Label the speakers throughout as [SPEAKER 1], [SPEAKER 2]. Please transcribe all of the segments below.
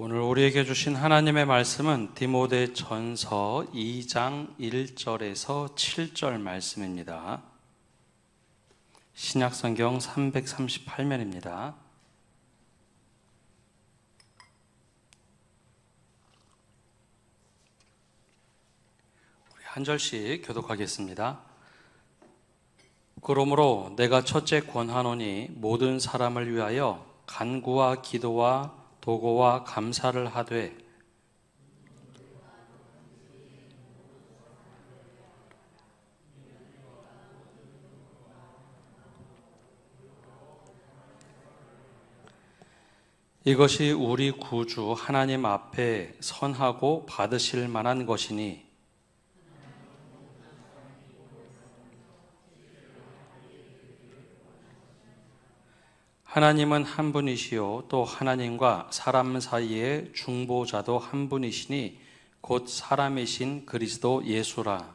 [SPEAKER 1] 오늘 우리에게 주신 하나님의 말씀은 디모데전서 2장 1절에서 7절 말씀입니다. 신약성경 338면입니다. 우리 한 절씩 교독하겠습니다. 그러므로 내가 첫째 권하노니 모든 사람을 위하여 간구와 기도와 도고와 감사를 하되 이것이 우리 구주 하나님 앞에 선하고 받으실 만한 것이니 하나님은 한 분이시요 또 하나님과 사람 사이의 중보자도 한 분이시니 곧 사람이신 그리스도 예수라.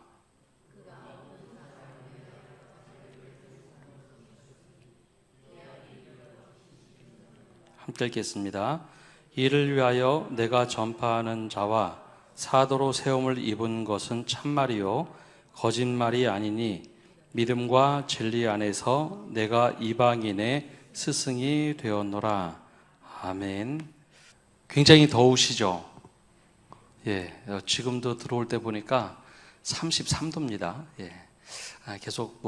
[SPEAKER 1] 함께 읽겠습니다. 이를 위하여 내가 전파하는 자와 사도로 세움을 입은 것은 참말이요 거짓말이 아니니 믿음과 진리 안에서 내가 이방인의 스승이 되었노라. 아멘. 굉장히 더우시죠? 지금도 들어올 때 보니까 33도입니다. 계속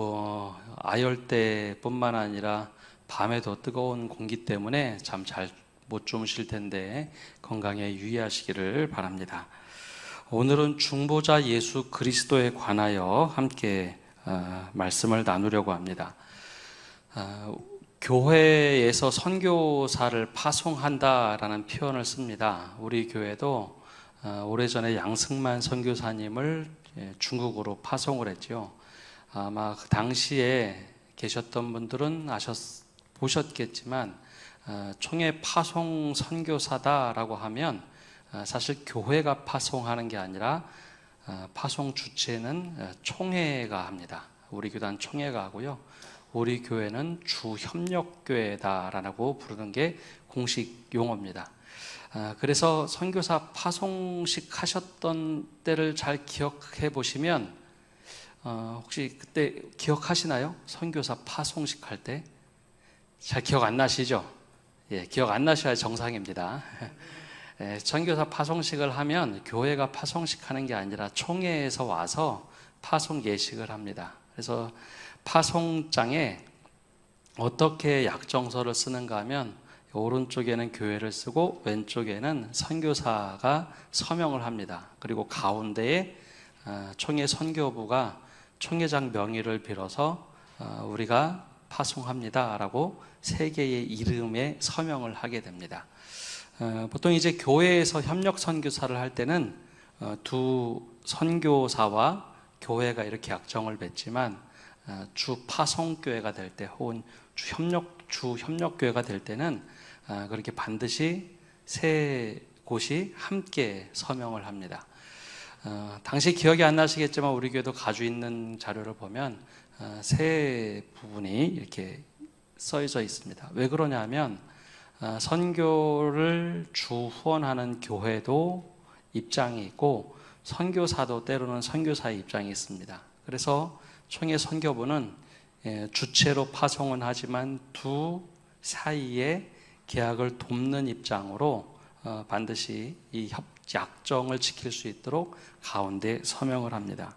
[SPEAKER 1] 아열대뿐만 아니라 밤에도 뜨거운 공기 때문에 잠 잘 못 주무실 텐데 건강에 유의하시기를 바랍니다. 오늘은 중보자 예수 그리스도에 관하여 함께 말씀을 나누려고 합니다. 교회에서 선교사를 파송한다라는 표현을 씁니다. 우리 교회도 오래전에 양승만 선교사님을 중국으로 파송을 했죠. 아마 그 당시에 계셨던 분들은 보셨겠지만 총회 파송 선교사다라고 하면 사실 교회가 파송하는 게 아니라 파송 주체는 총회가 합니다. 우리 교단 총회가 하고요. 우리 교회는 주협력교회다라고 부르는 게 공식 용어입니다. 그래서 선교사 파송식 하셨던 때를 잘 기억해 보시면 혹시 그때 기억하시나요? 선교사 파송식 할 때? 잘 기억 안 나시죠? 기억 안 나셔야 정상입니다. 선교사 파송식을 하면 교회가 파송식 하는 게 아니라 총회에서 와서 파송 예식을 합니다. 그래서 파송장에 어떻게 약정서를 쓰는가 하면 오른쪽에는 교회를 쓰고 왼쪽에는 선교사가 서명을 합니다. 그리고 가운데에 총회 선교부가 총회장 명의를 빌어서 우리가 파송합니다 라고 세 개의 이름에 서명을 하게 됩니다. 보통 이제 교회에서 협력 선교사를 할 때는 두 선교사와 교회가 이렇게 약정을 맺지만 주 파송교회가 될 때 혹은 주 협력교회가 될 때는 그렇게 반드시 세 곳이 함께 서명을 합니다. 당시 기억이 안 나시겠지만 우리 교회도 가지고 있는 자료를 보면 세 부분이 이렇게 써져 있습니다. 왜 그러냐면 선교를 주 후원하는 교회도 입장이 있고 선교사도 때로는 선교사의 입장이 있습니다. 그래서 총회 선교부는 주체로 파송은 하지만 두 사이에 계약을 돕는 입장으로 반드시 이 약정을 지킬 수 있도록 가운데 서명을 합니다.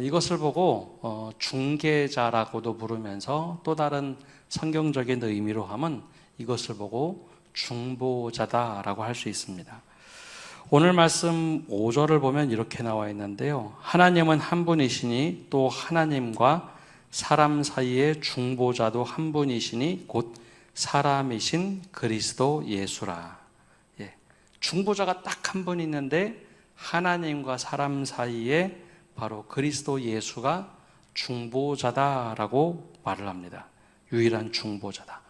[SPEAKER 1] 이것을 보고 중개자라고도 부르면서 또 다른 성경적인 의미로 하면 이것을 보고 중보자다라고 할 수 있습니다. 오늘 말씀 5절을 보면 이렇게 나와 있는데요. 하나님은 한 분이시니 또 하나님과 사람 사이의 중보자도 한 분이시니 곧 사람이신 그리스도 예수라. 중보자가 딱 한 분 있는데 하나님과 사람 사이에 바로 그리스도 예수가 중보자다라고 말을 합니다. 유일한 중보자다.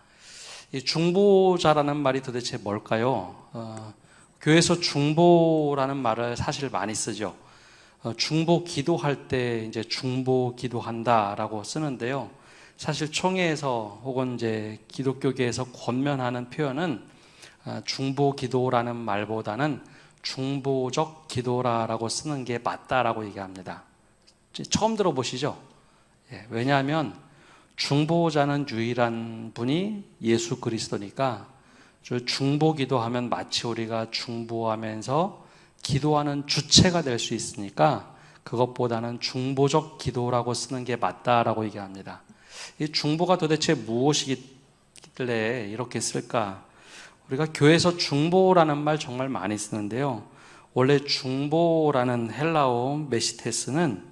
[SPEAKER 1] 이 중보자라는 말이 도대체 뭘까요? 교회에서 중보라는 말을 사실 많이 쓰죠. 중보 기도할 때 이제 중보 기도한다라고 쓰는데요. 사실 총회에서 혹은 이제 기독교계에서 권면하는 표현은 중보 기도라는 말보다는 중보적 기도라고 쓰는 게 맞다라고 얘기합니다. 처음 들어보시죠? 왜냐하면 중보자는 유일한 분이 예수 그리스도니까 중보 기도하면 마치 우리가 중보하면서 기도하는 주체가 될 수 있으니까 그것보다는 중보적 기도라고 쓰는 게 맞다라고 얘기합니다. 이 중보가 도대체 무엇이길래 이렇게 쓸까? 우리가 교회에서 중보라는 말 정말 많이 쓰는데요. 원래 중보라는 헬라어 메시테스는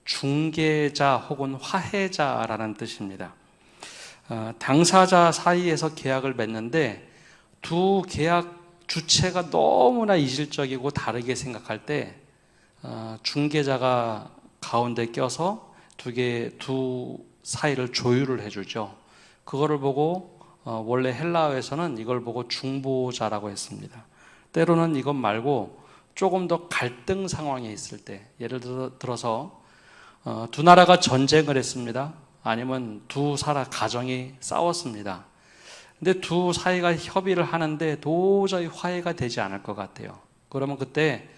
[SPEAKER 1] 중개자 혹은 화해자라는 뜻입니다. 당사자 사이에서 계약을 맺는데 두 계약 주체가 너무나 이질적이고 다르게 생각할 때 중개자가 가운데 껴서 두 사이를 조율을 해주죠. 그거를 보고 원래 헬라어에서는 이걸 보고 중보자라고 했습니다. 때로는 이것 말고 조금 더 갈등 상황에 있을 때, 예를 들어서 두 나라가 전쟁을 했습니다. 아니면 두 가정이 싸웠습니다. 근데 두 사이가 협의를 하는데 도저히 화해가 되지 않을 것 같아요. 그러면 그때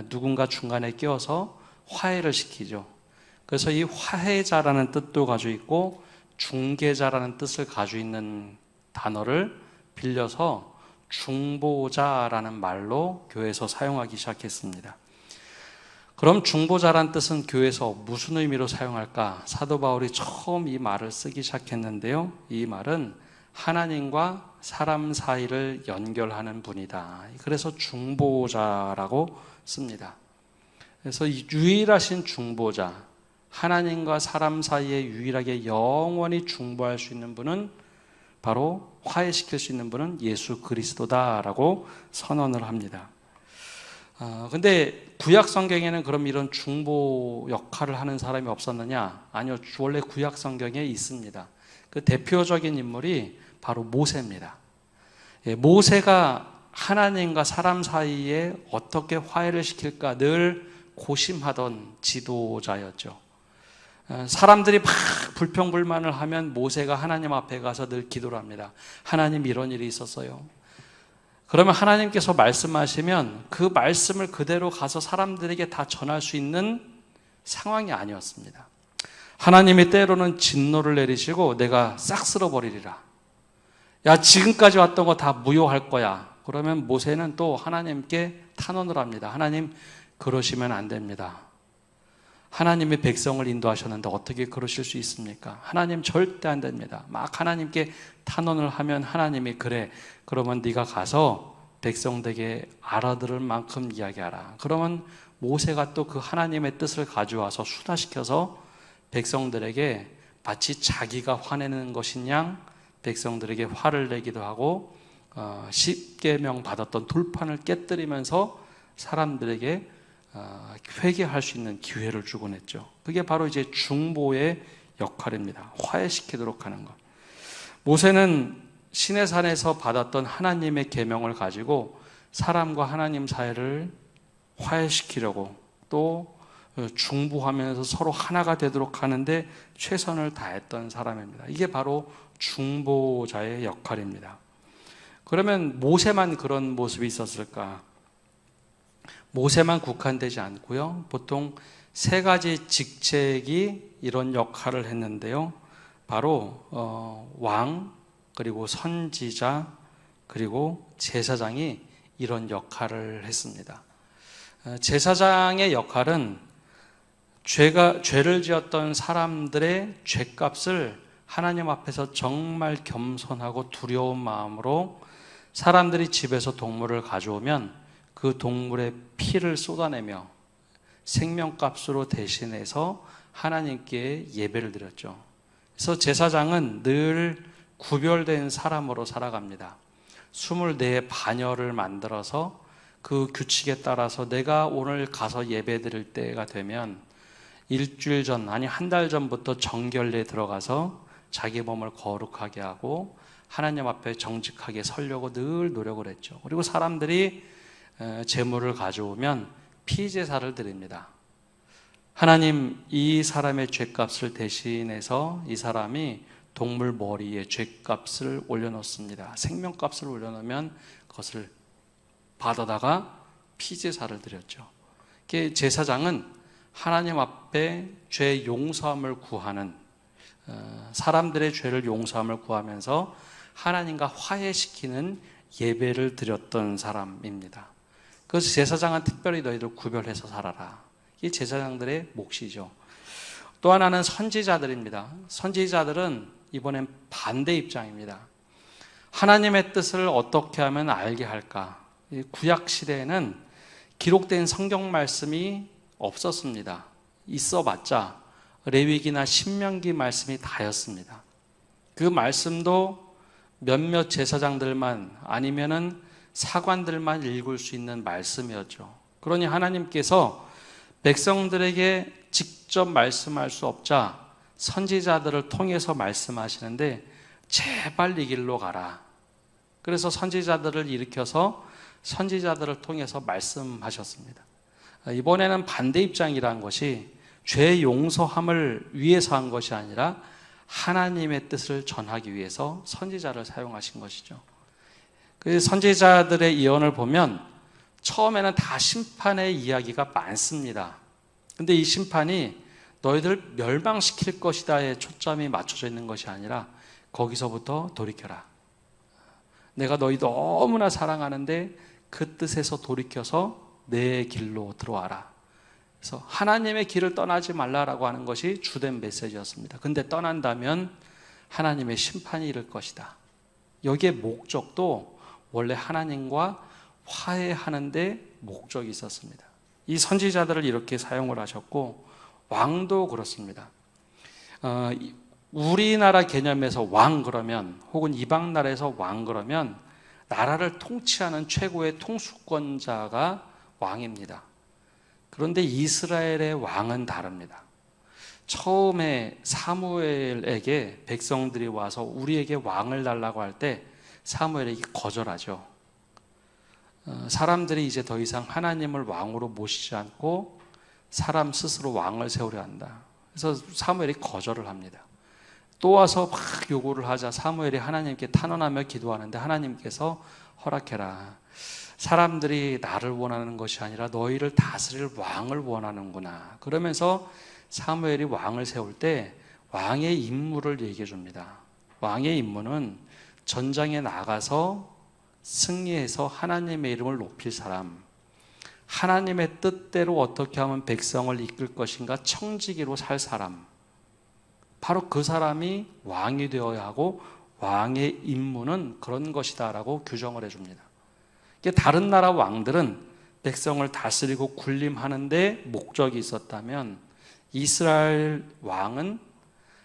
[SPEAKER 1] 누군가 중간에 끼어서 화해를 시키죠. 그래서 이 화해자라는 뜻도 가지고 있고 중개자라는 뜻을 가지고 있는 단어를 빌려서 중보자라는 말로 교회에서 사용하기 시작했습니다. 그럼 중보자라는 뜻은 교회에서 무슨 의미로 사용할까? 사도 바울이 처음 이 말을 쓰기 시작했는데요. 이 말은 하나님과 사람 사이를 연결하는 분이다. 그래서 중보자라고 씁니다. 그래서 유일하신 중보자, 하나님과 사람 사이에 유일하게 영원히 중보할 수 있는 분은 바로 화해시킬 수 있는 분은 예수 그리스도다라고 선언을 합니다. 근데 구약 성경에는 그럼 이런 중보 역할을 하는 사람이 없었느냐? 아니요, 원래 구약 성경에 있습니다. 그 대표적인 인물이 바로 모세입니다. 모세가 하나님과 사람 사이에 어떻게 화해를 시킬까 늘 고심하던 지도자였죠. 사람들이 막 불평불만을 하면 모세가 하나님 앞에 가서 늘 기도를 합니다. 하나님, 이런 일이 있었어요. 그러면 하나님께서 말씀하시면 그 말씀을 그대로 가서 사람들에게 다 전할 수 있는 상황이 아니었습니다. 하나님이 때로는 진노를 내리시고 내가 싹 쓸어버리리라. 야, 지금까지 왔던 거 다 무효할 거야. 그러면 모세는 또 하나님께 탄원을 합니다. 하나님, 그러시면 안 됩니다. 하나님의 백성을 인도하셨는데 어떻게 그러실 수 있습니까? 하나님 절대 안 됩니다. 막 하나님께 탄원을 하면 하나님이 그래, 그러면 네가 가서 백성들에게 알아들을 만큼 이야기하라. 그러면 모세가 또 그 하나님의 뜻을 가져와서 순화시켜서 백성들에게 마치 자기가 화내는 것인 양 백성들에게 화를 내기도 하고 십계명 받았던 돌판을 깨뜨리면서 사람들에게 회개할 수 있는 기회를 주곤 했죠. 그게 바로 이제 중보의 역할입니다. 화해시키도록 하는 것. 모세는 시내산에서 받았던 하나님의 계명을 가지고 사람과 하나님 사이를 화해시키려고 또 중보하면서 서로 하나가 되도록 하는데 최선을 다했던 사람입니다. 이게 바로 중보자의 역할입니다. 그러면 모세만 그런 모습이 있었을까? 모세만 국한되지 않고요. 보통 세 가지 직책이 이런 역할을 했는데요. 바로 왕, 그리고 선지자, 그리고 제사장이 이런 역할을 했습니다. 제사장의 역할은 죄를 지었던 사람들의 죄값을 하나님 앞에서 정말 겸손하고 두려운 마음으로 사람들이 집에서 동물을 가져오면 그 동물의 피를 쏟아내며 생명값으로 대신해서 하나님께 예배를 드렸죠. 그래서 제사장은 늘 구별된 사람으로 살아갑니다. 24 반열을 만들어서 그 규칙에 따라서 내가 오늘 가서 예배 드릴 때가 되면 일주일 전, 아니 한 달 전부터 정결례에 들어가서 자기 몸을 거룩하게 하고 하나님 앞에 정직하게 서려고 늘 노력을 했죠. 그리고 사람들이 제물을 가져오면 피제사를 드립니다. 하나님, 이 사람의 죄값을 대신해서 이 사람이 동물 머리에 죗값을 올려놓습니다. 생명값을 올려놓으면 그것을 받아다가 피제사를 드렸죠. 제사장은 하나님 앞에 죄 용서함을 구하는, 사람들의 죄를 용서함을 구하면서 하나님과 화해시키는 예배를 드렸던 사람입니다. 그래서 제사장은 특별히 너희들 구별해서 살아라. 이게 제사장들의 몫이죠. 또 하나는 선지자들입니다. 선지자들은 이번엔 반대 입장입니다. 하나님의 뜻을 어떻게 하면 알게 할까? 구약 시대에는 기록된 성경 말씀이 없었습니다. 있어봤자 레위기나 신명기 말씀이 다였습니다. 그 말씀도 몇몇 제사장들만 아니면은 사관들만 읽을 수 있는 말씀이었죠. 그러니 하나님께서 백성들에게 직접 말씀할 수 없자 선지자들을 통해서 말씀하시는데 제발 이 길로 가라. 그래서 선지자들을 일으켜서 선지자들을 통해서 말씀하셨습니다. 이번에는 반대 입장이라는 것이 죄 용서함을 위해서 한 것이 아니라 하나님의 뜻을 전하기 위해서 선지자를 사용하신 것이죠. 그 선지자들의 예언을 보면 처음에는 다 심판의 이야기가 많습니다. 근데 이 심판이 너희들 멸망시킬 것이다에 초점이 맞춰져 있는 것이 아니라 거기서부터 돌이켜라. 내가 너희 너무나 사랑하는데 그 뜻에서 돌이켜서 내 길로 들어와라. 그래서 하나님의 길을 떠나지 말라라고 하는 것이 주된 메시지였습니다. 근데 떠난다면 하나님의 심판이 이를 것이다. 여기에 목적도 원래 하나님과 화해하는 데 목적이 있었습니다. 이 선지자들을 이렇게 사용을 하셨고 왕도 그렇습니다. 우리나라 개념에서 왕 그러면 혹은 이방 나라에서 왕 그러면 나라를 통치하는 최고의 통수권자가 왕입니다. 그런데 이스라엘의 왕은 다릅니다. 처음에 사무엘에게 백성들이 와서 우리에게 왕을 달라고 할 때 사무엘이 거절하죠. 사람들이 이제 더 이상 하나님을 왕으로 모시지 않고 사람 스스로 왕을 세우려 한다. 그래서 사무엘이 거절을 합니다. 또 와서 막 요구를 하자 사무엘이 하나님께 탄원하며 기도하는데 하나님께서 허락해라. 사람들이 나를 원하는 것이 아니라 너희를 다스릴 왕을 원하는구나. 그러면서 사무엘이 왕을 세울 때 왕의 임무를 얘기해 줍니다. 왕의 임무는 전장에 나가서 승리해서 하나님의 이름을 높일 사람, 하나님의 뜻대로 어떻게 하면 백성을 이끌 것인가 청지기로 살 사람, 바로 그 사람이 왕이 되어야 하고 왕의 임무는 그런 것이다 라고 규정을 해줍니다. 다른 나라 왕들은 백성을 다스리고 군림하는 데 목적이 있었다면 이스라엘 왕은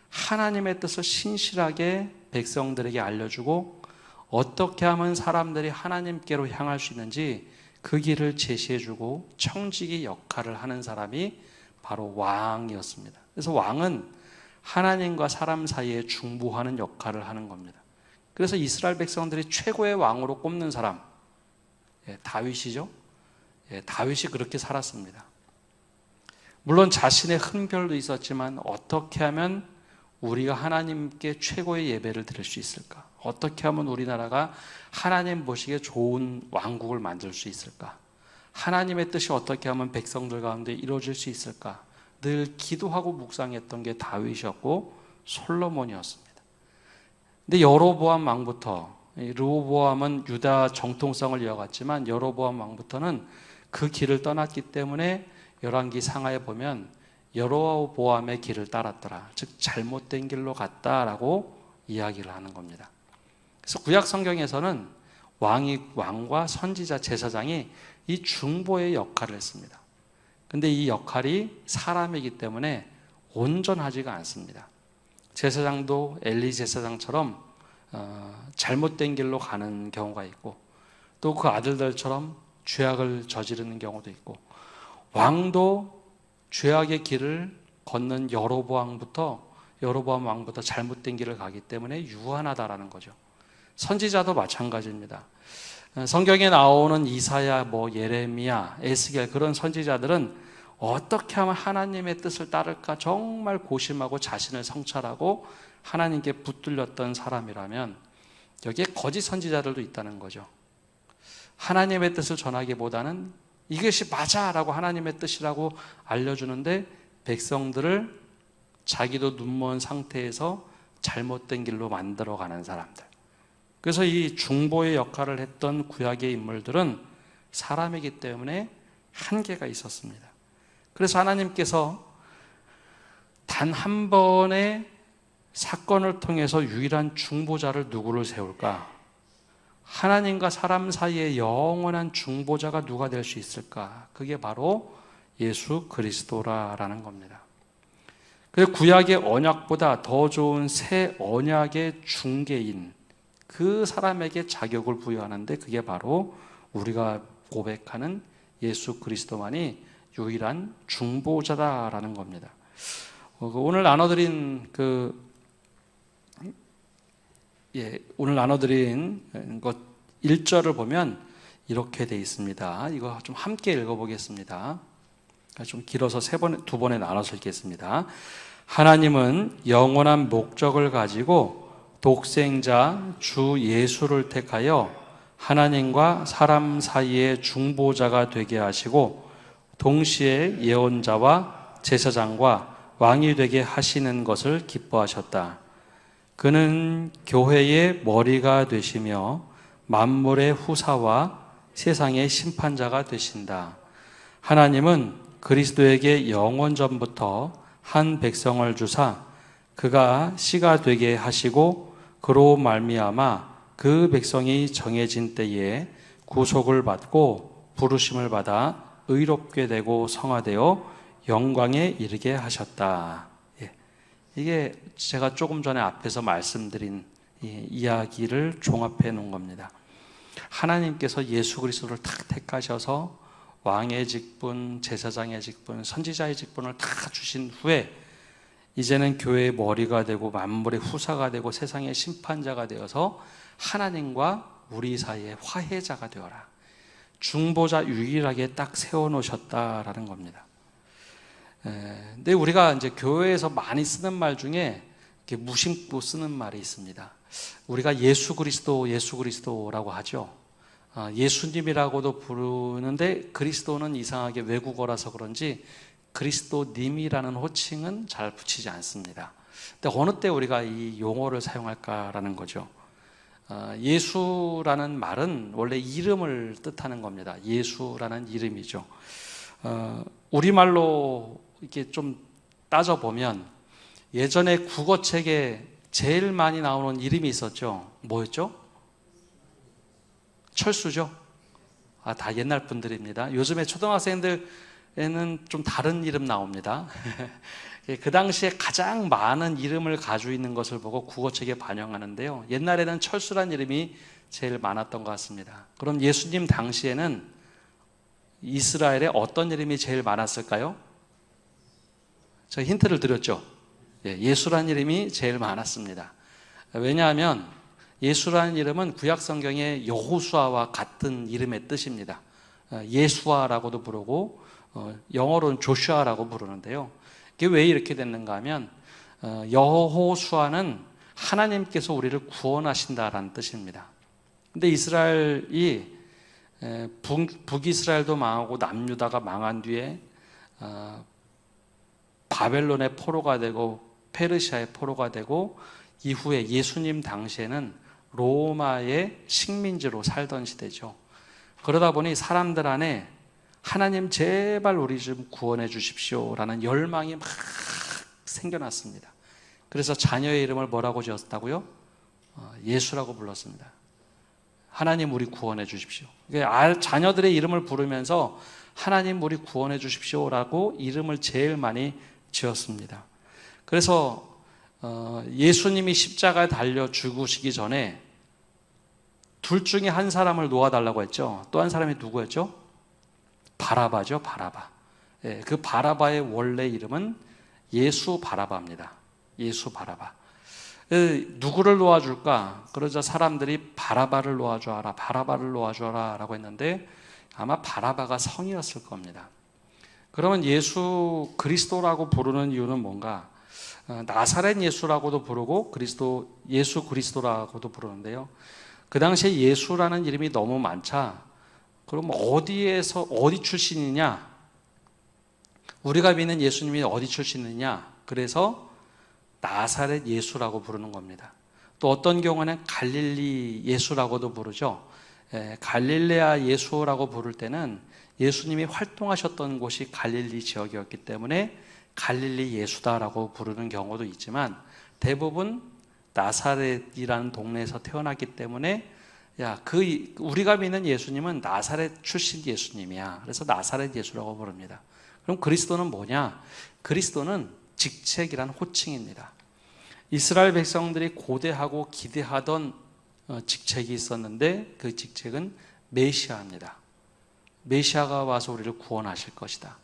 [SPEAKER 1] 하나님의 뜻을 신실하게 백성들에게 알려주고 어떻게 하면 사람들이 하나님께로 향할 수 있는지 그 길을 제시해주고 청지기 역할을 하는 사람이 바로 왕이었습니다. 그래서 왕은 하나님과 사람 사이에 중보하는 역할을 하는 겁니다. 그래서 이스라엘 백성들이 최고의 왕으로 꼽는 사람, 다윗이죠. 다윗이 그렇게 살았습니다. 물론 자신의 흥별도 있었지만 어떻게 하면 우리가 하나님께 최고의 예배를 드릴 수 있을까? 어떻게 하면 우리나라가 하나님 보시기에 좋은 왕국을 만들 수 있을까? 하나님의 뜻이 어떻게 하면 백성들 가운데 이루어질 수 있을까? 늘 기도하고 묵상했던 게 다윗이었고 솔로몬이었습니다. 근데 여로보암 왕부터, 르호보암은 유다 정통성을 이어갔지만 여로보암 왕부터는 그 길을 떠났기 때문에 열왕기 상하에 보면 여로보암의 길을 따랐더라. 즉 잘못된 길로 갔다라고 이야기를 하는 겁니다. 그래서 구약 성경에서는 왕과 선지자, 제사장이 이 중보의 역할을 했습니다. 근데 이 역할이 사람이기 때문에 온전하지가 않습니다. 제사장도 엘리 제사장처럼 잘못된 길로 가는 경우가 있고 또 그 아들들처럼 죄악을 저지르는 경우도 있고 왕도 죄악의 길을 걷는 여로보암 왕부터 잘못된 길을 가기 때문에 유한하다라는 거죠. 선지자도 마찬가지입니다. 성경에 나오는 이사야, 예레미야, 에스겔 그런 선지자들은 어떻게 하면 하나님의 뜻을 따를까 정말 고심하고 자신을 성찰하고 하나님께 붙들렸던 사람이라면 여기에 거짓 선지자들도 있다는 거죠. 하나님의 뜻을 전하기보다는 이것이 맞아라고 하나님의 뜻이라고 알려주는데 백성들을 자기도 눈먼 상태에서 잘못된 길로 만들어가는 사람들. 그래서 이 중보의 역할을 했던 구약의 인물들은 사람이기 때문에 한계가 있었습니다. 그래서 하나님께서 단 한 번의 사건을 통해서 유일한 중보자를 누구를 세울까? 하나님과 사람 사이의 영원한 중보자가 누가 될 수 있을까? 그게 바로 예수 그리스도라라는 겁니다. 그래서 구약의 언약보다 더 좋은 새 언약의 중개인, 그 사람에게 자격을 부여하는데 그게 바로 우리가 고백하는 예수 그리스도만이 유일한 중보자다라는 겁니다. 오늘 나눠드린 오늘 나눠드린 것 1절을 보면 이렇게 되어 있습니다. 이거 좀 함께 읽어보겠습니다. 좀 길어서 두 번에 나눠서 읽겠습니다. 하나님은 영원한 목적을 가지고 독생자 주 예수를 택하여 하나님과 사람 사이의 중보자가 되게 하시고 동시에 예언자와 제사장과 왕이 되게 하시는 것을 기뻐하셨다. 그는 교회의 머리가 되시며 만물의 후사와 세상의 심판자가 되신다. 하나님은 그리스도에게 영원 전부터 한 백성을 주사 그가 씨가 되게 하시고 그로 말미암아 그 백성이 정해진 때에 구속을 받고 부르심을 받아 의롭게 되고 성화되어 영광에 이르게 하셨다. 이게 제가 조금 전에 앞에서 말씀드린 이야기를 종합해 놓은 겁니다. 하나님께서 예수 그리스도를 탁 택하셔서 왕의 직분, 제사장의 직분, 선지자의 직분을 다 주신 후에 이제는 교회의 머리가 되고 만물의 후사가 되고 세상의 심판자가 되어서 하나님과 우리 사이의 화해자가 되어라. 중보자 유일하게 딱 세워놓으셨다라는 겁니다. 근데 우리가 이제 교회에서 많이 쓰는 말 중에 이렇게 무심코 쓰는 말이 있습니다. 우리가 예수 그리스도라고 하죠. 예수님이라고도 부르는데 그리스도는 이상하게 외국어라서 그런지 그리스도님이라는 호칭은 잘 붙이지 않습니다. 근데 어느 때 우리가 이 용어를 사용할까라는 거죠. 예수라는 말은 원래 이름을 뜻하는 겁니다. 예수라는 이름이죠. 우리말로 이렇게 좀 따져보면 예전에 국어책에 제일 많이 나오는 이름이 있었죠. 뭐였죠? 철수죠. 다 옛날 분들입니다. 요즘에 초등학생들에는 좀 다른 이름 나옵니다. 그 당시에 가장 많은 이름을 가지고 있는 것을 보고 국어책에 반영하는데요. 옛날에는 철수란 이름이 제일 많았던 것 같습니다. 그럼 예수님 당시에는 이스라엘에 어떤 이름이 제일 많았을까요? 제가 힌트를 드렸죠. 예수란 이름이 제일 많았습니다. 왜냐하면 예수라는 이름은 구약 성경의 여호수아와 같은 이름의 뜻입니다. 예수아라고도 부르고 영어로는 조슈아라고 부르는데요. 이게 왜 이렇게 됐는가 하면 여호수아는 하나님께서 우리를 구원하신다라는 뜻입니다. 근데 이스라엘이 북이스라엘도 망하고 남유다가 망한 뒤에 바벨론의 포로가 되고 페르시아의 포로가 되고 이후에 예수님 당시에는 로마의 식민지로 살던 시대죠. 그러다 보니 사람들 안에 하나님 제발 우리 좀 구원해 주십시오라는 열망이 막 생겨났습니다. 그래서 자녀의 이름을 뭐라고 지었다고요? 예수라고 불렀습니다. 하나님 우리 구원해 주십시오. 자녀들의 이름을 부르면서 하나님 우리 구원해 주십시오라고 이름을 제일 많이 지었습니다. 그래서 예수님이 십자가에 달려 죽으시기 전에 둘 중에 한 사람을 놓아달라고 했죠. 또 한 사람이 누구였죠? 바라바죠. 바라바. 그 바라바의 원래 이름은 예수 바라바입니다. 예수 바라바. 누구를 놓아줄까? 그러자 사람들이 바라바를 놓아줘라, 바라바를 놓아줘라 라고 했는데 아마 바라바가 성이었을 겁니다. 그러면 예수 그리스도라고 부르는 이유는 뭔가? 나사렛 예수라고도 부르고 예수 그리스도라고도 부르는데요. 그 당시에 예수라는 이름이 너무 많자 그럼 어디 출신이냐? 우리가 믿는 예수님이 어디 출신이냐? 그래서 나사렛 예수라고 부르는 겁니다. 또 어떤 경우는 갈릴리 예수라고도 부르죠. 갈릴레아 예수라고 부를 때는 예수님이 활동하셨던 곳이 갈릴리 지역이었기 때문에 갈릴리 예수다라고 부르는 경우도 있지만 대부분 나사렛이라는 동네에서 태어났기 때문에 우리가 믿는 예수님은 나사렛 출신 예수님이야. 그래서 나사렛 예수라고 부릅니다. 그럼 그리스도는 뭐냐? 그리스도는 직책이란 호칭입니다. 이스라엘 백성들이 고대하고 기대하던 직책이 있었는데 그 직책은 메시아입니다. 메시아가 와서 우리를 구원하실 것이다.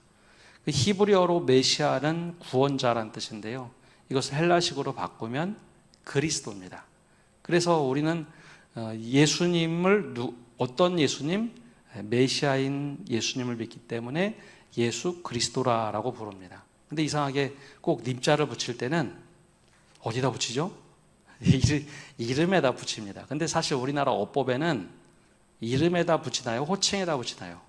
[SPEAKER 1] 그 히브리어로 메시아는 구원자란 뜻인데요. 이것을 헬라식으로 바꾸면 그리스도입니다. 그래서 우리는 예수님을 어떤 예수님? 메시아인 예수님을 믿기 때문에 예수 그리스도라고 부릅니다. 근데 이상하게 꼭 님자를 붙일 때는 어디다 붙이죠? 이름에다 붙입니다. 근데 사실 우리나라 어법에는 이름에다 붙이나요? 호칭에다 붙이나요?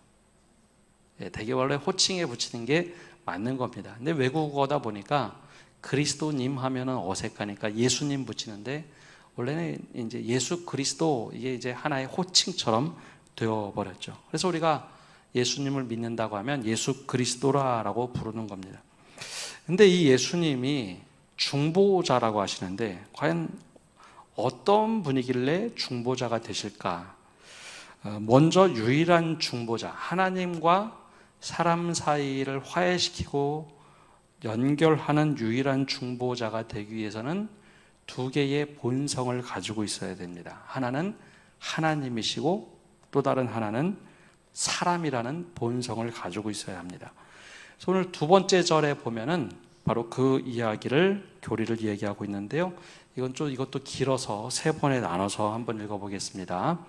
[SPEAKER 1] 되게 원래 호칭에 붙이는 게 맞는 겁니다. 근데 외국어다 보니까 그리스도님 하면은 어색하니까 예수님 붙이는데 원래는 이제 예수 그리스도 이게 이제 하나의 호칭처럼 되어버렸죠. 그래서 우리가 예수님을 믿는다고 하면 예수 그리스도라고 부르는 겁니다. 근데 이 예수님이 중보자라고 하시는데 과연 어떤 분이길래 중보자가 되실까? 먼저 유일한 중보자, 하나님과 사람 사이를 화해시키고 연결하는 유일한 중보자가 되기 위해서는 두 개의 본성을 가지고 있어야 됩니다. 하나는 하나님이시고 또 다른 하나는 사람이라는 본성을 가지고 있어야 합니다. 그래서 오늘 두 번째 절에 보면은 바로 그 교리를 얘기하고 있는데요. 이것도 길어서 세 번에 나눠서 한번 읽어보겠습니다.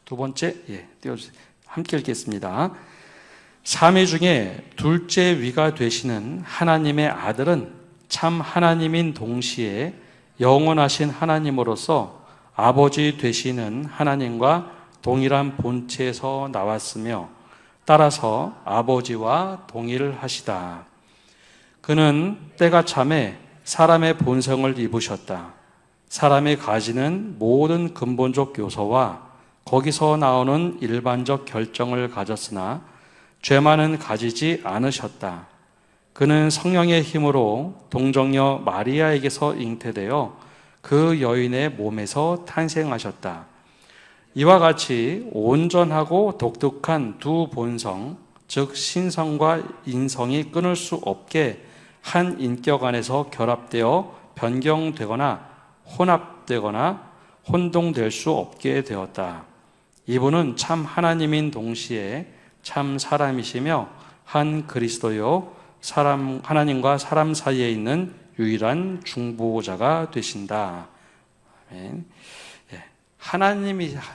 [SPEAKER 1] 두 번째, 띄워주세요. 함께 읽겠습니다. 삼위 중에 둘째 위가 되시는 하나님의 아들은 참 하나님인 동시에 영원하신 하나님으로서 아버지 되시는 하나님과 동일한 본체에서 나왔으며 따라서 아버지와 동일하시다. 그는 때가 참에 사람의 본성을 입으셨다. 사람이 가지는 모든 근본적 요소와 거기서 나오는 일반적 결정을 가졌으나 죄만은 가지지 않으셨다. 그는 성령의 힘으로 동정녀 마리아에게서 잉태되어 그 여인의 몸에서 탄생하셨다. 이와 같이 온전하고 독특한 두 본성, 즉 신성과 인성이 끊을 수 없게 한 인격 안에서 결합되어 변경되거나 혼합되거나 혼동될 수 없게 되었다. 이분은 참 하나님인 동시에 참 사람이시며 한 그리스도요 하나님과 사람 사이에 있는 유일한 중보자가 되신다. 아멘.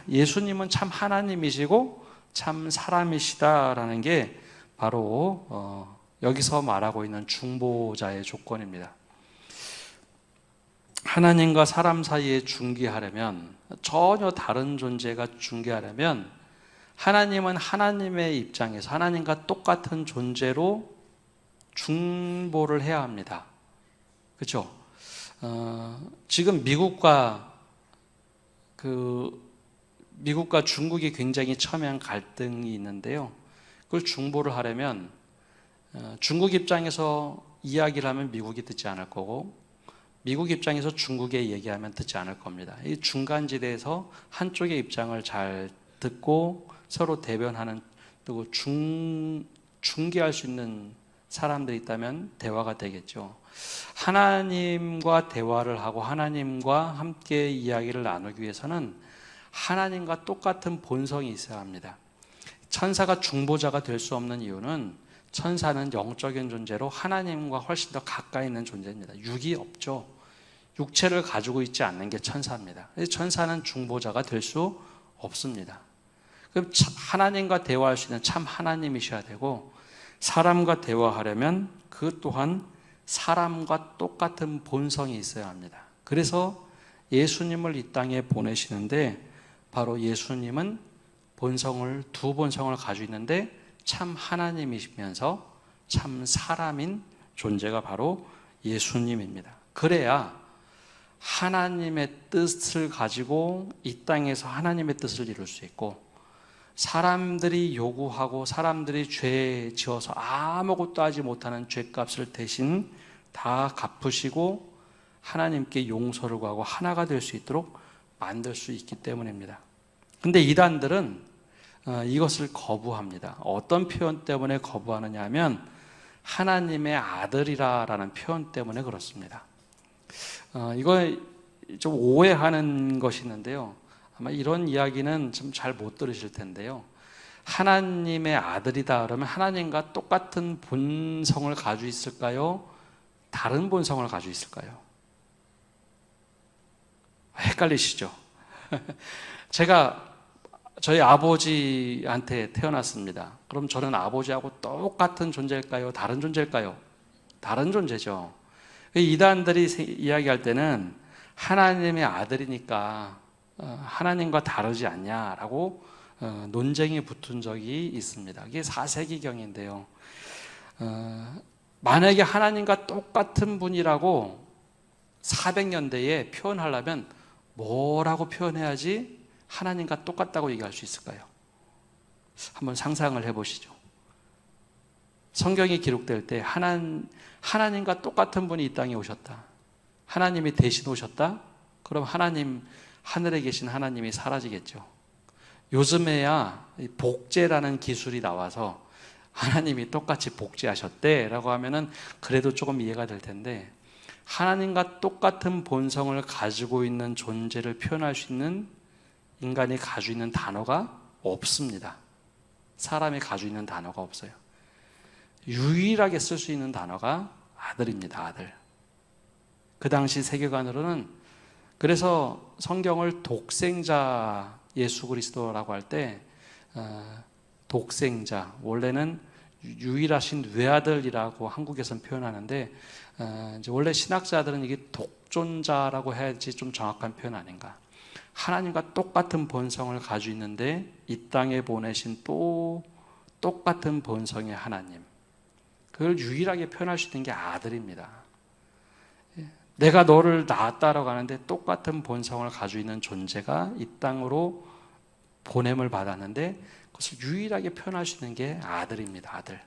[SPEAKER 1] 예수님은 참 하나님이시고 참 사람이시다라는 게 바로 여기서 말하고 있는 중보자의 조건입니다. 하나님과 사람 사이에 중개하려면, 전혀 다른 존재가 중개하려면 하나님은 하나님의 입장에서 하나님과 똑같은 존재로 중보를 해야 합니다. 그렇죠? 지금 미국과 중국이 굉장히 첨예한 갈등이 있는데요. 그걸 중보를 하려면 중국 입장에서 이야기를 하면 미국이 듣지 않을 거고 미국 입장에서 중국에 얘기하면 듣지 않을 겁니다. 이 중간지대에서 한쪽의 입장을 잘 듣고 서로 대변하는, 또 중개할 수 있는 사람들이 있다면 대화가 되겠죠. 하나님과 대화를 하고 하나님과 함께 이야기를 나누기 위해서는 하나님과 똑같은 본성이 있어야 합니다. 천사가 중보자가 될 수 없는 이유는 천사는 영적인 존재로 하나님과 훨씬 더 가까이 있는 존재입니다. 육이 없죠. 육체를 가지고 있지 않는 게 천사입니다. 천사는 중보자가 될 수 없습니다. 그럼 하나님과 대화할 수 있는 참 하나님이셔야 되고, 사람과 대화하려면 그 또한 사람과 똑같은 본성이 있어야 합니다. 그래서 예수님을 이 땅에 보내시는데 바로 예수님은 두 본성을 가지고 있는데 참 하나님이시면서 참 사람인 존재가 바로 예수님입니다. 그래야 하나님의 뜻을 가지고 이 땅에서 하나님의 뜻을 이룰 수 있고, 사람들이 요구하고 사람들이 죄 지어서 아무것도 하지 못하는 죄값을 대신 다 갚으시고 하나님께 용서를 구하고 하나가 될 수 있도록 만들 수 있기 때문입니다. 근데 이단들은 이것을 거부합니다. 어떤 표현 때문에 거부하느냐 하면 하나님의 아들이라는 표현 때문에 그렇습니다. 이거 좀 오해하는 것이 있는데요. 아마 이런 이야기는 좀 잘 못 들으실 텐데요. 하나님의 아들이다 그러면 하나님과 똑같은 본성을 가지고 있을까요? 다른 본성을 가지고 있을까요? 헷갈리시죠? 제가 저희 아버지한테 태어났습니다. 그럼 저는 아버지하고 똑같은 존재일까요? 다른 존재일까요? 다른 존재죠. 이단들이 이야기할 때는 하나님의 아들이니까 하나님과 다르지 않냐라고 논쟁이 붙은 적이 있습니다. 이게 4세기경인데요. 만약에 하나님과 똑같은 분이라고 400년대에 표현하려면 뭐라고 표현해야지 하나님과 똑같다고 얘기할 수 있을까요? 한번 상상을 해보시죠. 성경이 기록될 때 하나님과 똑같은 분이 이 땅에 오셨다. 하나님이 대신 오셨다? 그럼 하늘에 계신 하나님이 사라지겠죠. 요즘에야 복제라는 기술이 나와서 하나님이 똑같이 복제하셨대라고 하면은 그래도 조금 이해가 될 텐데, 하나님과 똑같은 본성을 가지고 있는 존재를 표현할 수 있는 인간이 가지고 있는 단어가 없습니다. 사람이 가지고 있는 단어가 없어요. 유일하게 쓸 수 있는 단어가 아들입니다. 아들. 그 당시 세계관으로는, 그래서 성경을 독생자 예수 그리스도라고 할 때 독생자, 원래는 유일하신 외아들이라고 한국에서는 표현하는데, 이제 원래 신학자들은 이게 독존자라고 해야지 좀 정확한 표현 아닌가. 하나님과 똑같은 본성을 가지고 있는데 이 땅에 보내신 또 똑같은 본성의 하나님, 그걸 유일하게 표현할 수 있는 게 아들입니다. 내가 너를 낳았다라고 하는데 똑같은 본성을 가지고 있는 존재가 이 땅으로 보냄을 받았는데 그것을 유일하게 표현할 수 있는 게 아들입니다. 아들.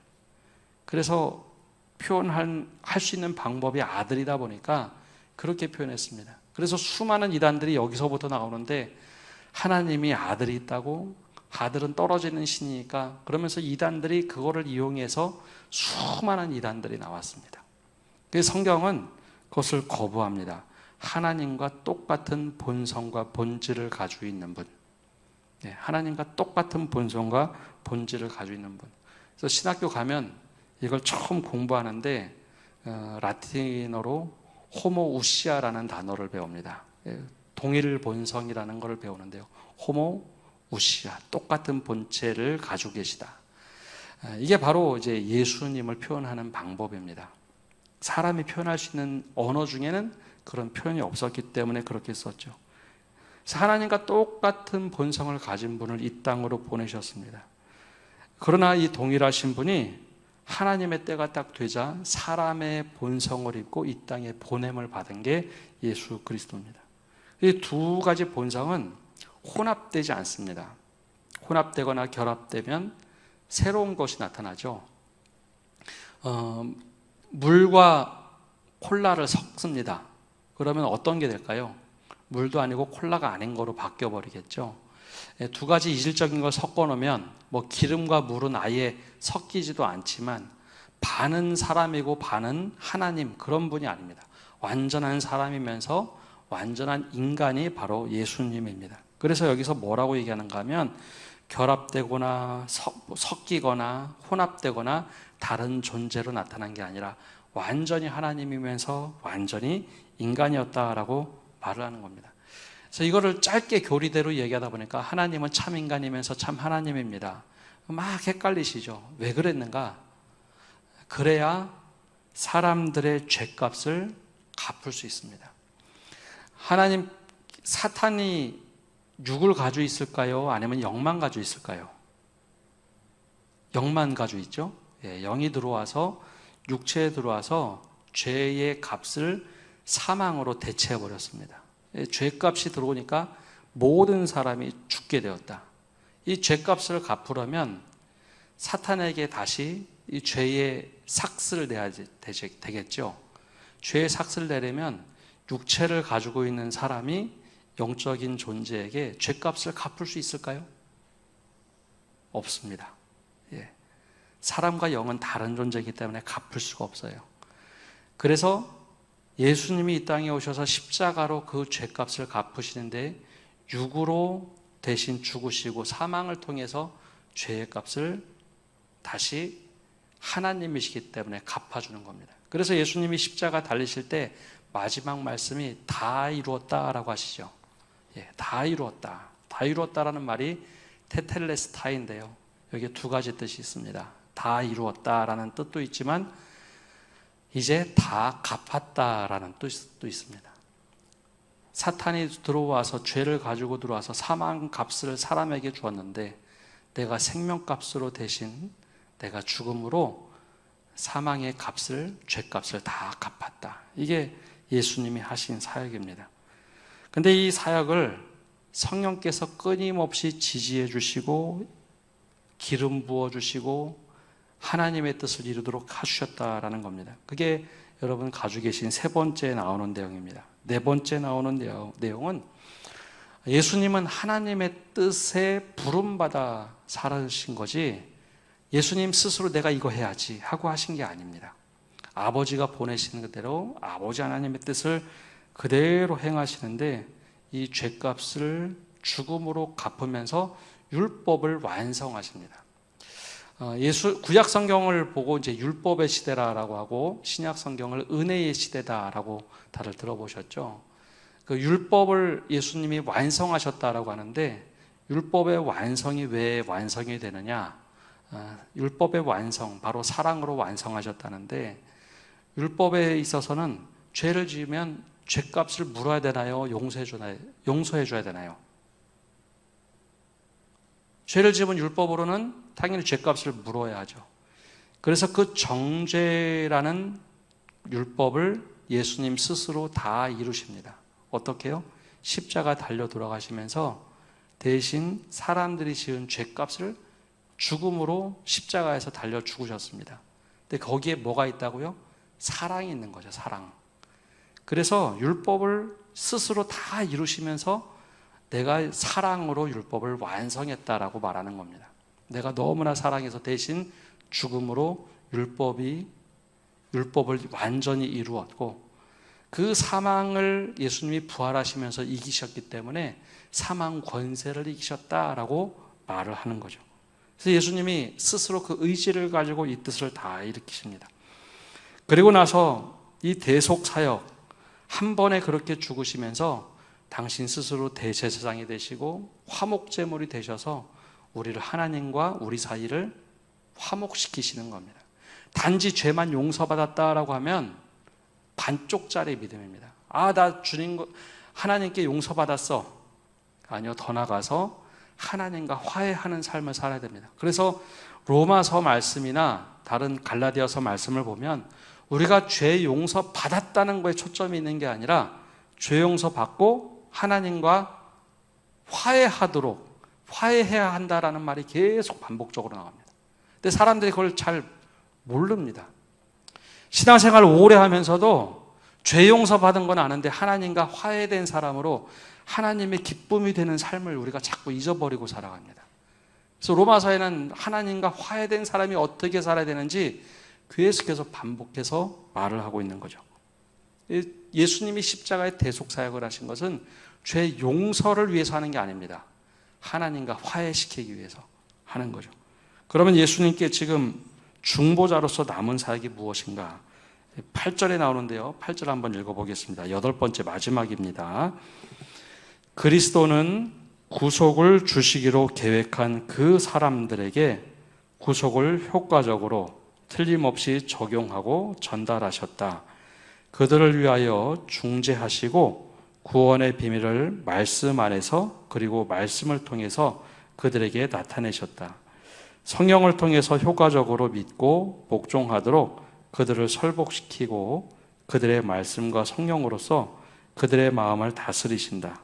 [SPEAKER 1] 그래서 할 수 있는 방법이 아들이다 보니까 그렇게 표현했습니다. 그래서 수많은 이단들이 여기서부터 나오는데, 하나님이 아들이 있다고, 아들은 떨어지는 신이니까, 그러면서 이단들이 그거를 이용해서 수많은 이단들이 나왔습니다. 그래서 성경은 그것을 거부합니다. 하나님과 똑같은 본성과 본질을 가지고 있는 분, 하나님과 똑같은 본성과 본질을 가지고 있는 분. 그래서 신학교 가면 이걸 처음 공부하는데 라틴어로 호모 우시아라는 단어를 배웁니다. 동일 본성이라는 것을 배우는데요. 호모 우시아, 똑같은 본체를 가지고 계시다. 이게 바로 이제 예수님을 표현하는 방법입니다. 사람이 표현할 수 있는 언어 중에는 그런 표현이 없었기 때문에 그렇게 썼죠. 그래서 하나님과 똑같은 본성을 가진 분을 이 땅으로 보내셨습니다. 그러나 이 동일하신 분이 하나님의 때가 딱 되자 사람의 본성을 입고 이 땅에 보냄을 받은 게 예수 그리스도입니다. 이 두 가지 본성은 혼합되지 않습니다. 혼합되거나 결합되면 새로운 것이 나타나죠. 물과 콜라를 섞습니다. 그러면 어떤 게 될까요? 물도 아니고 콜라가 아닌 거로 바뀌어버리겠죠. 두 가지 이질적인 걸 섞어 놓으면 기름과 물은 아예 섞이지도 않지만 반은 사람이고 반은 하나님, 그런 분이 아닙니다. 완전한 사람이면서 완전한 인간이 바로 예수님입니다. 그래서 여기서 뭐라고 얘기하는가 하면 결합되거나 섞이거나 혼합되거나 다른 존재로 나타난 게 아니라 완전히 하나님이면서 완전히 인간이었다라고 말을 하는 겁니다. 그래서 이거를 짧게 교리대로 얘기하다 보니까 하나님은 참 인간이면서 참 하나님입니다. 막 헷갈리시죠? 왜 그랬는가? 그래야 사람들의 죄값을 갚을 수 있습니다. 하나님, 사탄이 육을 가지고 있을까요? 아니면 영만 가지고 있을까요? 영만 가지고 있죠. 영이 들어와서, 육체에 들어와서 죄의 값을 사망으로 대체해 버렸습니다. 죄값이 들어오니까 모든 사람이 죽게 되었다. 이 죄값을 갚으려면 사탄에게 다시 이 죄의 삭스를 내야 되겠죠. 죄의 삭스를 내려면 육체를 가지고 있는 사람이 영적인 존재에게 죄값을 갚을 수 있을까요? 없습니다. 사람과 영은 다른 존재이기 때문에 갚을 수가 없어요. 그래서 예수님이 이 땅에 오셔서 십자가로 그 죄값을 갚으시는데 육으로 대신 죽으시고 사망을 통해서 죄의 값을 다시 하나님이시기 때문에 갚아주는 겁니다. 그래서 예수님이 십자가 달리실 때 마지막 말씀이 다 이루었다라고 하시죠. 다 이루었다. 다 이루었다라는 말이 테텔레스타인데요. 여기에 두 가지 뜻이 있습니다. 다 이루었다라는 뜻도 있지만 이제 다 갚았다라는 뜻도 있습니다. 사탄이 들어와서 죄를 가지고 들어와서 사망 값을 사람에게 주었는데 내가 생명값으로 대신 내가 죽음으로 사망의 값을, 죄값을 다 갚았다. 이게 예수님이 하신 사역입니다. 근데 이 사역을 성령께서 끊임없이 지지해 주시고 기름 부어 주시고 하나님의 뜻을 이루도록 하셨다라는 겁니다. 그게 여러분 가지고 계신 세 번째 나오는 내용입니다. 네 번째 나오는 내용은 예수님은 하나님의 뜻에 부름받아 살아신 거지 예수님 스스로 내가 이거 해야지 하고 하신 게 아닙니다. 아버지가 보내시는 그대로 아버지 하나님의 뜻을 그대로 행하시는데 이 죄값을 죽음으로 갚으면서 율법을 완성하십니다. 구약 성경을 보고 이제 율법의 시대라고 하고 신약 성경을 은혜의 시대다라고 다들 들어보셨죠? 그 율법을 예수님이 완성하셨다라고 하는데 율법의 완성이 왜 완성이 되느냐? 율법의 완성, 바로 사랑으로 완성하셨다는데 율법에 있어서는 죄를 지으면 죄값을 물어야 되나요? 용서해 줘야 되나요? 죄를 지으면 율법으로는 당연히 죄값을 물어야 하죠. 그래서 그 정죄라는 율법을 예수님 스스로 다 이루십니다. 어떻게요? 십자가 달려 돌아가시면서 대신 사람들이 지은 죄값을 죽음으로 십자가에서 달려 죽으셨습니다. 근데 거기에 뭐가 있다고요? 사랑이 있는 거죠. 사랑. 그래서 율법을 스스로 다 이루시면서 내가 사랑으로 율법을 완성했다라고 말하는 겁니다. 내가 너무나 사랑해서 대신 죽음으로 율법을 완전히 이루었고 그 사망을 예수님이 부활하시면서 이기셨기 때문에 사망 권세를 이기셨다라고 말을 하는 거죠. 그래서 예수님이 스스로 그 의지를 가지고 이 뜻을 다 일으키십니다. 그리고 나서 이 대속 사역 한 번에 그렇게 죽으시면서 당신 스스로 대제사장이 되시고 화목제물이 되셔서 우리를 하나님과 우리 사이를 화목시키시는 겁니다. 단지 죄만 용서받았다라고 하면 반쪽짜리 믿음입니다. 나 하나님께 용서받았어. 아니요, 더 나가서 하나님과 화해하는 삶을 살아야 됩니다. 그래서 로마서 말씀이나 다른 갈라디아서 말씀을 보면 우리가 죄 용서 받았다는 거에 초점이 있는 게 아니라 죄 용서 받고 하나님과 화해해야 한다라는 말이 계속 반복적으로 나옵니다. 근데 사람들이 그걸 잘 모릅니다. 신앙생활을 오래 하면서도 죄 용서 받은 건 아는데 하나님과 화해된 사람으로 하나님의 기쁨이 되는 삶을 우리가 자꾸 잊어버리고 살아갑니다. 그래서 로마서에는 하나님과 화해된 사람이 어떻게 살아야 되는지 계속해서 반복해서 말을 하고 있는 거죠. 예수님이 십자가의 대속 사역을 하신 것은 죄 용서를 위해서 하는 게 아닙니다. 하나님과 화해시키기 위해서 하는 거죠. 그러면 예수님께 지금 중보자로서 남은 사역이 무엇인가? 8절에 나오는데요. 8절 한번 읽어보겠습니다. 8번째 마지막입니다. 그리스도는 구속을 주시기로 계획한 그 사람들에게 구속을 효과적으로 틀림없이 적용하고 전달하셨다. 그들을 위하여 중재하시고 구원의 비밀을 말씀 안에서 그리고 말씀을 통해서 그들에게 나타내셨다. 성령을 통해서 효과적으로 믿고 복종하도록 그들을 설복시키고 그들의 말씀과 성령으로서 그들의 마음을 다스리신다.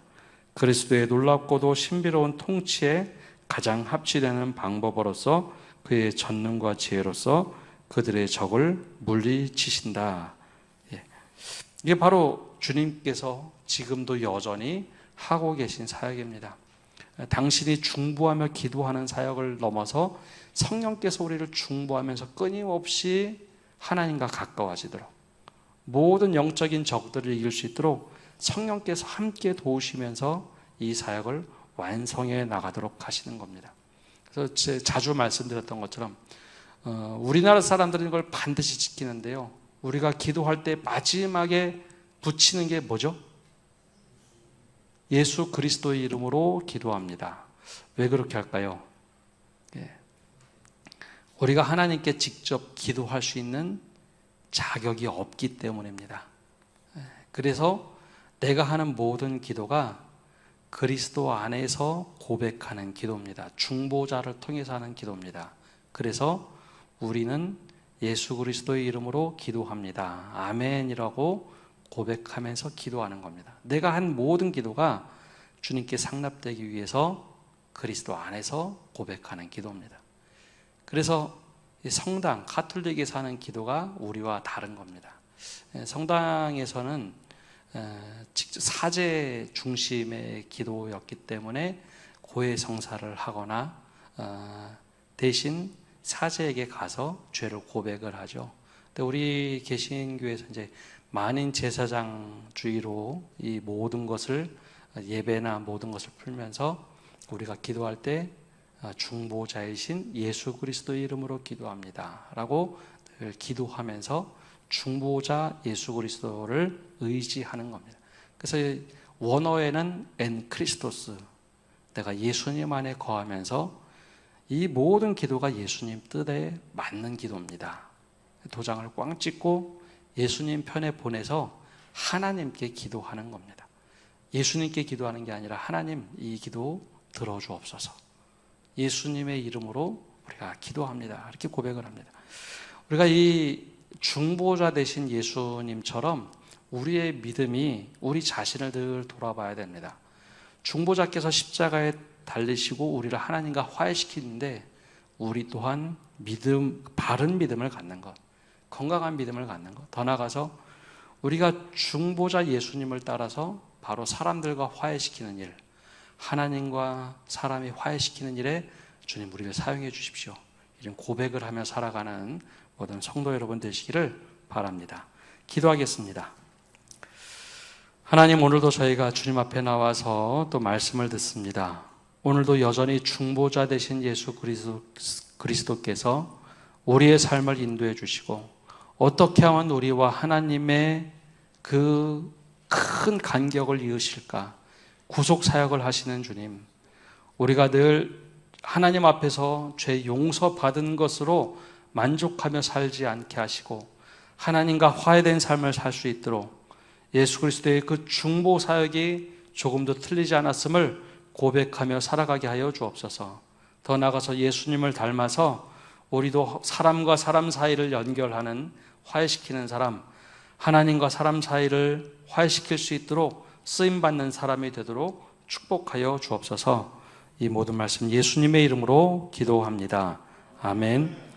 [SPEAKER 1] 그리스도의 놀랍고도 신비로운 통치에 가장 합치되는 방법으로서 그의 전능과 지혜로서 그들의 적을 물리치신다. 이게 바로 주님께서 지금도 여전히 하고 계신 사역입니다. 당신이 중보하며 기도하는 사역을 넘어서 성령께서 우리를 중보하면서 끊임없이 하나님과 가까워지도록, 모든 영적인 적들을 이길 수 있도록 성령께서 함께 도우시면서 이 사역을 완성해 나가도록 하시는 겁니다. 그래서 제가 자주 말씀드렸던 것처럼 우리나라 사람들은 이걸 반드시 지키는데요, 우리가 기도할 때 마지막에 붙이는 게 뭐죠? 예수 그리스도의 이름으로 기도합니다. 왜 그렇게 할까요? 우리가 하나님께 직접 기도할 수 있는 자격이 없기 때문입니다. 그래서 내가 하는 모든 기도가 그리스도 안에서 고백하는 기도입니다. 중보자를 통해서 하는 기도입니다. 그래서 우리는 예수 그리스도의 이름으로 기도합니다. 아멘이라고 고백하면서 기도하는 겁니다. 내가 한 모든 기도가 주님께 상납되기 위해서 그리스도 안에서 고백하는 기도입니다. 그래서 성당, 가톨릭에서 하는 기도가 우리와 다른 겁니다. 성당에서는 직접 사제 중심의 기도였기 때문에 고해성사를 하거나 대신 사제에게 가서 죄를 고백을 하죠. 근데 우리 개신교에서 이제 만인 제사장주의로 이 모든 것을, 예배나 모든 것을 풀면서 우리가 기도할 때 중보자이신 예수 그리스도의 이름으로 기도합니다 라고 늘 기도하면서 중보자 예수 그리스도를 의지하는 겁니다. 그래서 원어에는 엔 크리스토스, 내가 예수님 안에 거하면서 이 모든 기도가 예수님 뜻에 맞는 기도입니다. 도장을 꽝 찍고 예수님 편에 보내서 하나님께 기도하는 겁니다. 예수님께 기도하는 게 아니라 하나님, 이 기도 들어주옵소서. 예수님의 이름으로 우리가 기도합니다. 이렇게 고백을 합니다. 우리가 이 중보자 되신 예수님처럼 우리의 믿음이 우리 자신을 늘 돌아봐야 됩니다. 중보자께서 십자가에 달리시고 우리를 하나님과 화해시키는데 우리 또한 믿음, 바른 믿음을 갖는 것, 건강한 믿음을 갖는 것, 더 나아가서 우리가 중보자 예수님을 따라서 바로 사람들과 화해시키는 일, 하나님과 사람이 화해시키는 일에 주님 우리를 사용해 주십시오. 이런 고백을 하며 살아가는 모든 성도 여러분 되시기를 바랍니다. 기도하겠습니다. 하나님, 오늘도 저희가 주님 앞에 나와서 또 말씀을 듣습니다. 오늘도 여전히 중보자 되신 예수 그리스도께서 우리의 삶을 인도해 주시고 어떻게 하면 우리와 하나님의 그 큰 간격을 이으실까 구속 사역을 하시는 주님, 우리가 늘 하나님 앞에서 죄 용서받은 것으로 만족하며 살지 않게 하시고 하나님과 화해된 삶을 살 수 있도록 예수 그리스도의 그 중보 사역이 조금도 틀리지 않았음을 고백하며 살아가게 하여 주옵소서. 더 나아가서 예수님을 닮아서 우리도 사람과 사람 사이를 연결하는, 화해시키는 사람, 하나님과 사람 사이를 화해시킬 수 있도록 쓰임받는 사람이 되도록 축복하여 주옵소서. 이 모든 말씀 예수님의 이름으로 기도합니다. 아멘.